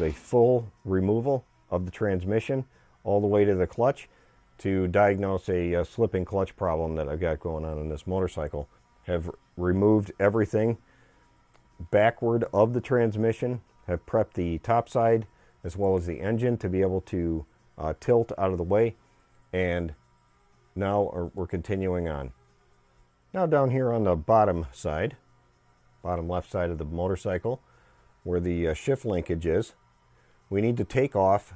a full removal of the transmission all the way to the clutch to diagnose a slipping clutch problem that I've got going on in this motorcycle. Have removed everything backward of the transmission, have prepped the top side as well as the engine to be able to tilt out of the way, and now we're continuing on. Now down here on the bottom side, bottom left side of the motorcycle, where the shift linkage is, we need to take off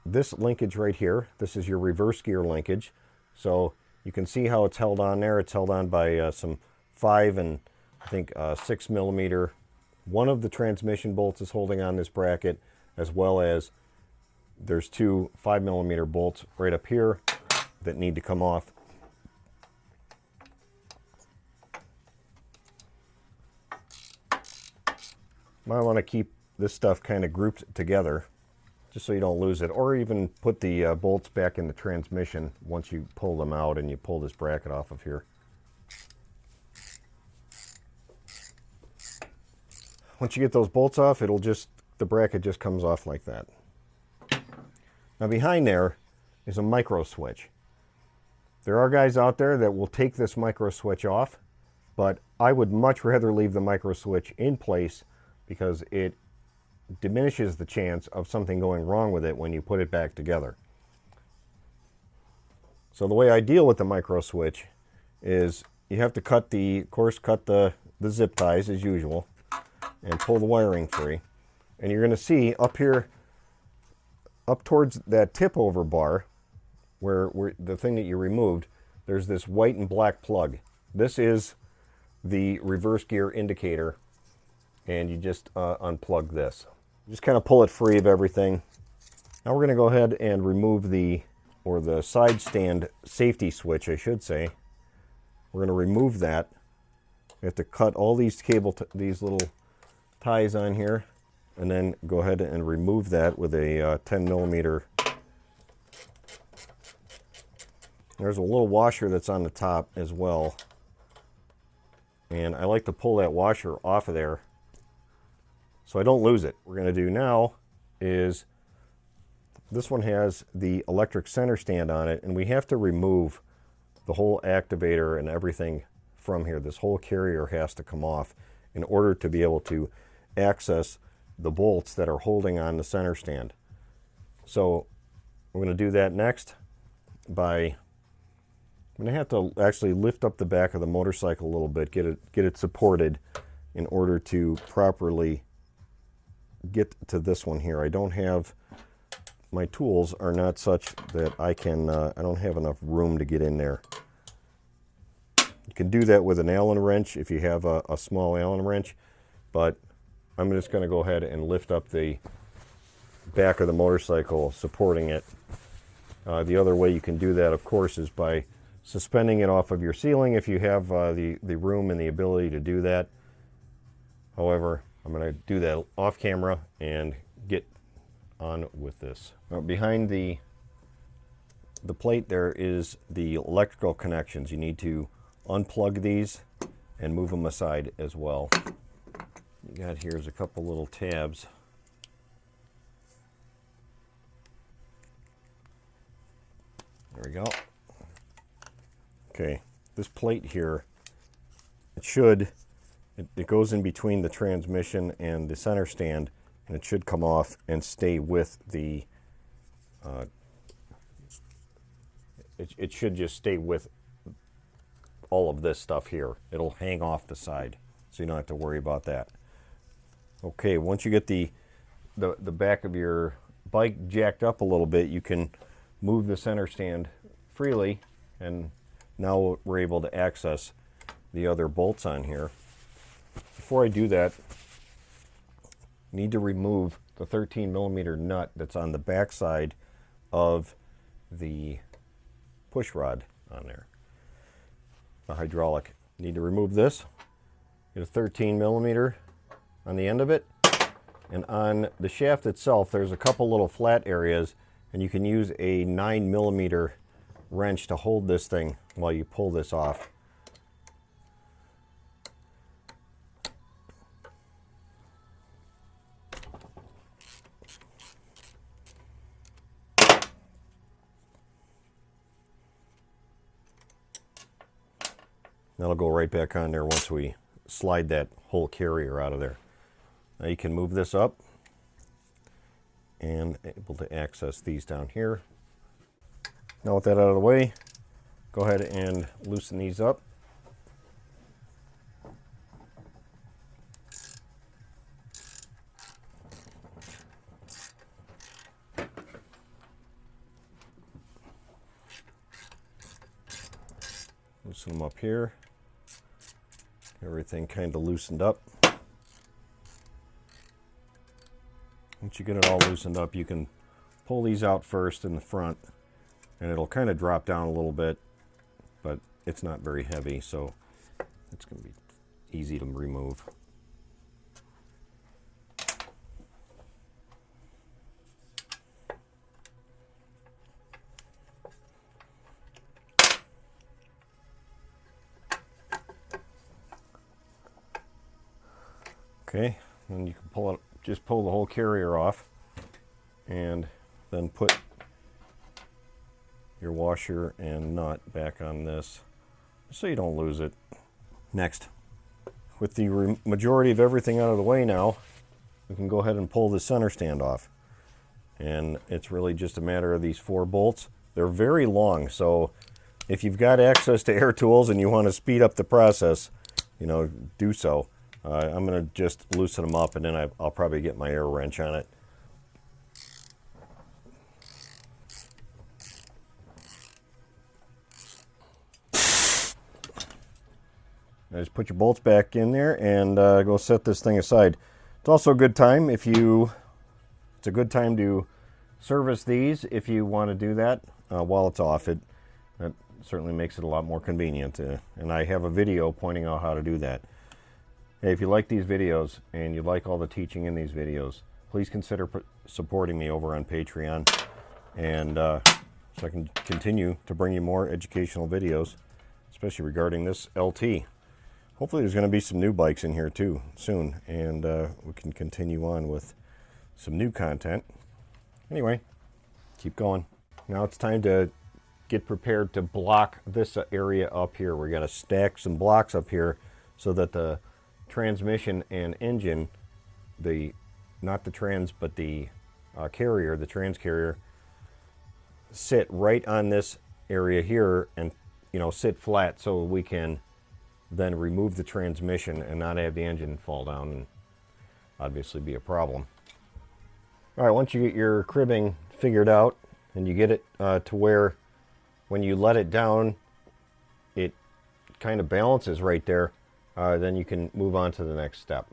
this linkage right here. This is your reverse gear linkage. So you can see how it's held on there. It's held on by some 5 and I think 6 millimeter. One of the transmission bolts is holding on this bracket, as well as there's 2 5 millimeter bolts right up here that need to come off. Might want to keep this stuff kind of grouped together just so you don't lose it, or even put the bolts back in the transmission once you pull them out and you pull this bracket off of here. Once you get those bolts off, the bracket just comes off like that. Now behind there is a micro switch. There are guys out there that will take this micro switch off, but I would much rather leave the micro switch in place because it diminishes the chance of something going wrong with it when you put it back together. So the way I deal with the micro switch is you have to cut the zip ties as usual and pull the wiring free. And you're going to see up here, up towards that tip over bar, where the thing that you removed, there's this white and black plug. This is the reverse gear indicator, and you just unplug this. Just kind of pull it free of everything. Now we're going to go ahead and remove the side stand safety switch, I should say. We're going to remove that. We have to cut all these these little ties on here, and then go ahead and remove that with a 10 millimeter. There's a little washer that's on the top as well, and I like to pull that washer off of there so I don't lose it. What we're going to do now is, this one has the electric center stand on it, and we have to remove the whole activator and everything from here. This whole carrier has to come off in order to be able to access the bolts that are holding on the center stand. So we're going to do that next by, I'm going to have to actually lift up the back of the motorcycle a little bit, get it supported in order to properly get to this one here. I don't have, my tools are not such that I can, I don't have enough room to get in there. You can do that with an Allen wrench if you have a small Allen wrench, but I'm just going to go ahead and lift up the back of the motorcycle, supporting it. The other way you can do that, of course, is by suspending it off of your ceiling if you have the room and the ability to do that. However, I'm going to do that off camera and get on with this. Now, behind the plate there is the electrical connections. You need to unplug these and move them aside as well. You got here's a couple little tabs. There we go. Okay, this plate here, it goes in between the transmission and the center stand, and it should come off and stay with the, it should just stay with all of this stuff here. It'll hang off the side, so you don't have to worry about that. Okay, once you get the back of your bike jacked up a little bit, you can move the center stand freely, and now we're able to access the other bolts on here. Before I do that, I need to remove the 13 millimeter nut that's on the back side of the push rod on there, the hydraulic. Need to remove this. Get a 13 millimeter on the end of it, and on the shaft itself there's a couple little flat areas, and you can use a 9 millimeter wrench to hold this thing while you pull this off. That'll go right back on there once we slide that whole carrier out of there. Now you can move this up and able to access these down here. Now with that out of the way, go ahead and loosen these up. Loosen them up here. Everything kind of loosened up. Once you get it all loosened up, you can pull these out first in the front, and it'll kind of drop down a little bit, but it's not very heavy, so it's going to be easy to remove. Okay, then you can pull it, just pull the whole carrier off, and then put your washer and nut back on this so you don't lose it. Next, with the majority of everything out of the way now, we can go ahead and pull the center stand off. And it's really just a matter of these 4 bolts. They're very long, so if you've got access to air tools and you want to speed up the process, you know, do so. I'm going to just loosen them up, and then I'll probably get my air wrench on it. Now just put your bolts back in there and go set this thing aside. It's also a good time it's a good time to service these if you want to do that while it's off. That certainly makes it a lot more convenient. And I have a video pointing out how to do that. Hey, if you like these videos and you like all the teaching in these videos, please consider supporting me over on Patreon, and so I can continue to bring you more educational videos, especially regarding this LT. Hopefully there's going to be some new bikes in here too soon, and we can continue on with some new content. Anyway, keep going. Now it's time to get prepared to block this area up here. We're going to stack some blocks up here so that the transmission and engine, not the trans but the carrier, the trans carrier, sit right on this area here and, you know, sit flat so we can then remove the transmission and not have the engine fall down and obviously be a problem. All right, once you get your cribbing figured out and you get it to where when you let it down it kind of balances right there, then you can move on to the next step.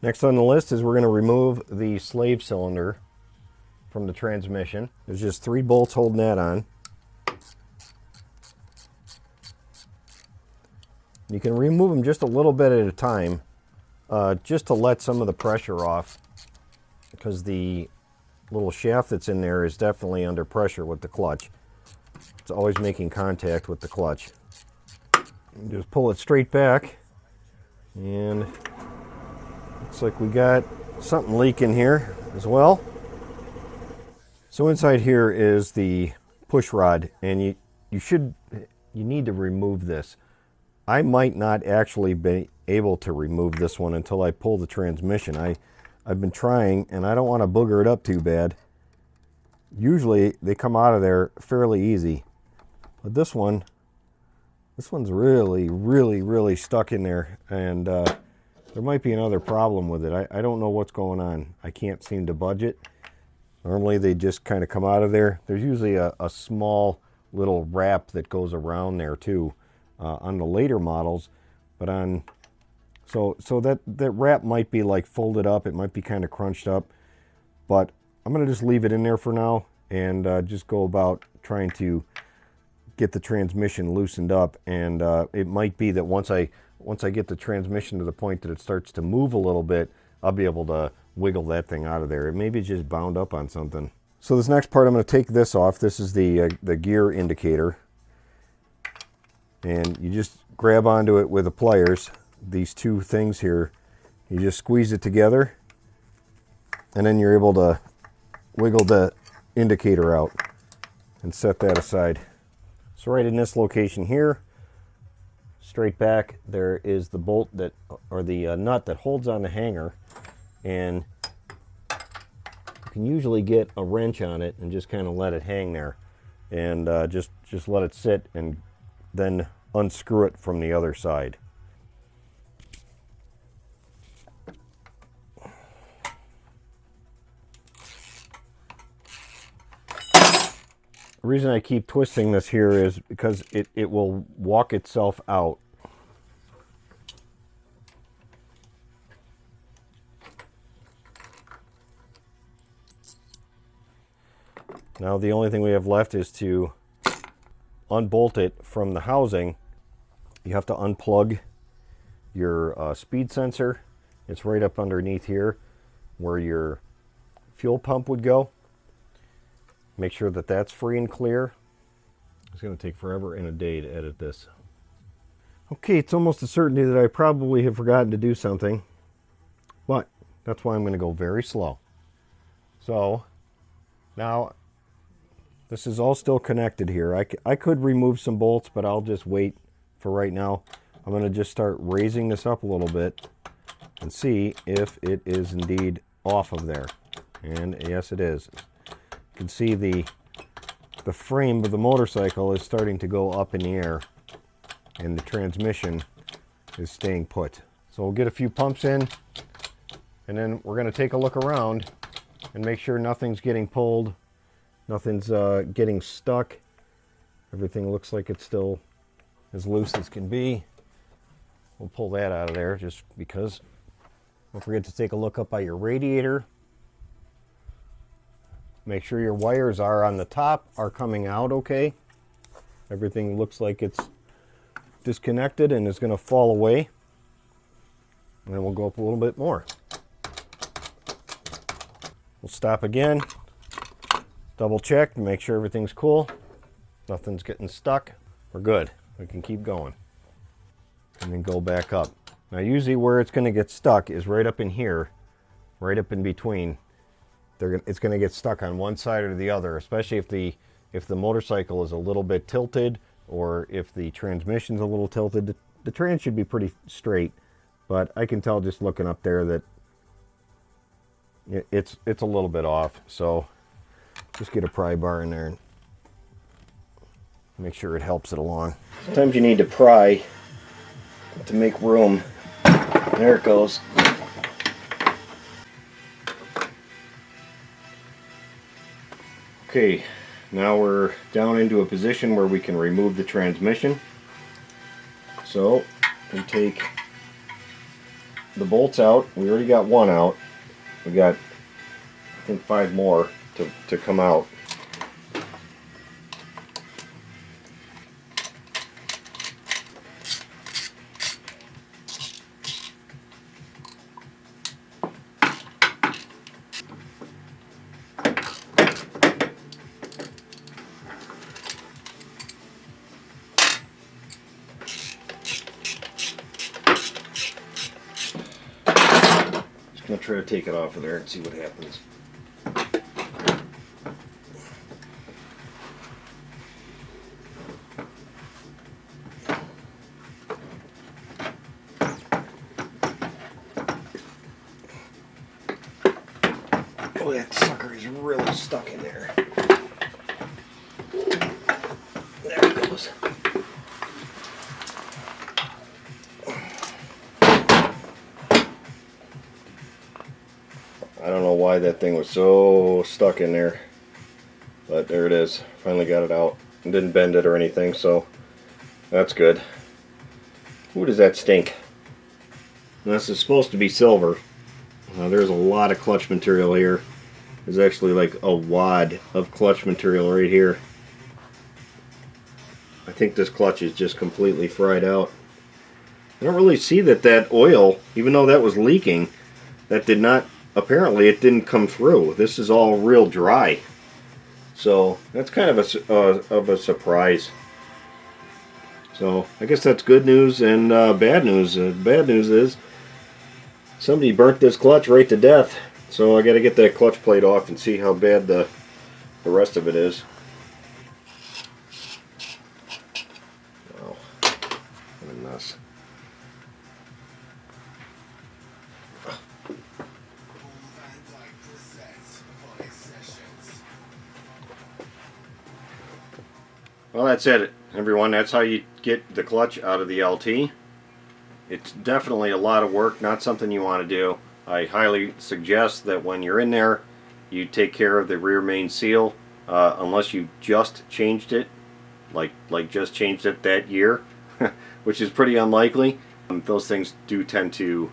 Next on the list is we're going to remove the slave cylinder from the transmission. There's just 3 bolts holding that on. You can remove them just a little bit at a time, just to let some of the pressure off, because the little shaft that's in there is definitely under pressure with the clutch. It's always making contact with the clutch. And just pull it straight back. And looks like we got something leaking here as well. So inside here is the push rod, and you need to remove this. I might not actually be able to remove this one until I pull the transmission. I've been trying, and I don't want to booger it up too bad. Usually they come out of there fairly easy, but this one's really stuck in there, and there might be another problem with it. I don't know what's going on. I can't seem to budge it. Normally they just kind of come out of there. There's usually a small little wrap that goes around there too on the later models, but on so that wrap might be like folded up. It might be kind of crunched up, but I'm gonna just leave it in there for now and just go about trying to get the transmission loosened up. And it might be that once I get the transmission to the point that it starts to move a little bit, I'll be able to wiggle that thing out of there. It may be just bound up on something. So this next part, I'm going to take this off. This is the gear indicator, and you just grab onto it with the pliers. These 2 things here, you just squeeze it together, and then you're able to wiggle the indicator out and set that aside. So right in this location here, straight back there is the bolt that, or the nut that holds on the hanger, and you can usually get a wrench on it and just kind of let it hang there, and just let it sit, and then unscrew it from the other side. The reason I keep twisting this here is because it will walk itself out. Now the only thing we have left is to unbolt it from the housing. You have to unplug your speed sensor. It's right up underneath here where your fuel pump would go. Make sure that that's free and clear. It's going to take forever and a day to edit this. Okay, it's almost a certainty that I probably have forgotten to do something, but that's why I'm going to go very slow. So now this is all still connected here. I could remove some bolts, but I'll just wait for right now. I'm going to just start raising this up a little bit and see if it is indeed off of there. And yes, it is. You can see the frame of the motorcycle is starting to go up in the air, and the transmission is staying put. So we'll get a few pumps in, and then we're going to take a look around and make sure nothing's getting pulled, nothing's getting stuck. Everything looks like it's still as loose as can be. We'll pull that out of there just because. Don't forget to take a look up by your radiator. Make sure your wires are on the top, are coming out okay. Everything looks like it's disconnected and is going to fall away. And then we'll go up a little bit more. We'll stop again, double check, make sure everything's cool. Nothing's getting stuck. We're good. We can keep going. And then go back up. Now usually where it's going to get stuck is right up in here, right up in between. It's going to get stuck on one side or the other, especially if the motorcycle is a little bit tilted, or if the transmission's a little tilted. The trans should be pretty straight, but I can tell just looking up there that it's a little bit off. So just get a pry bar in there and make sure it helps it along. Sometimes you need to pry to make room. There it goes. Okay, now we're down into a position where we can remove the transmission. So we take the bolts out. We already got one out. We got, I think, 5 more to come out. I'm going to try to take it off of there and see what happens. Oh, that sucker is really stuck in there. There it goes. I don't know why that thing was so stuck in there, but there it is. Finally got it out. And didn't bend it or anything, so that's good. Ooh, does that stink? And this is supposed to be silver. There's a lot of clutch material here. There's actually like a wad of clutch material right here. I think this clutch is just completely fried out. I don't really see that oil, even though that was leaking, that did not, apparently it didn't come through. This is all real dry. So that's kind of a surprise. So I guess that's good news and bad news. Bad news is somebody burnt this clutch right to death. So I got to get that clutch plate off and see how bad the rest of it is. Wow, what a this. Well, that's it, everyone. That's how you get the clutch out of the LT. It's definitely a lot of work, not something you want to do. I highly suggest that when you're in there, you take care of the rear main seal, unless you just changed it, like just changed it that year, which is pretty unlikely. Those things do tend to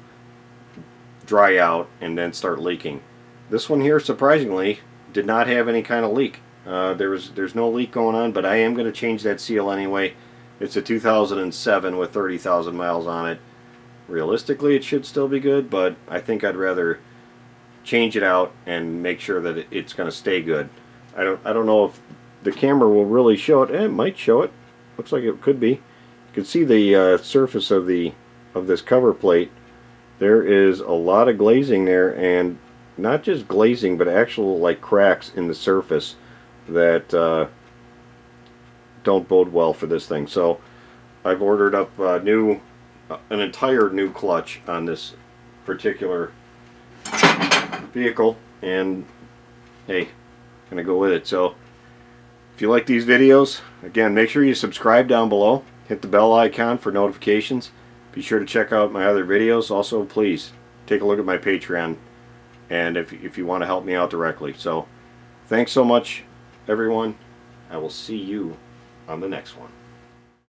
dry out and then start leaking. This one here, surprisingly, did not have any kind of leak. There's no leak going on, but I am going to change that seal anyway. It's a 2007 with 30,000 miles on it. Realistically, it should still be good, but I think I'd rather change it out and make sure that it's going to stay good. I don't know if the camera will really show it. It might show it. Looks like it could be. You can see the surface of this cover plate. There is a lot of glazing there, and not just glazing, but actual like cracks in the surface that don't bode well for this thing. So I've ordered up an entire new clutch on this particular vehicle, and hey, gonna go with it. So if you like these videos, again, make sure you subscribe down below, hit the bell icon for notifications. Be sure to check out my other videos. Also, please take a look at my Patreon, and if you want to help me out directly. So thanks so much, everyone. I will see you on the next one.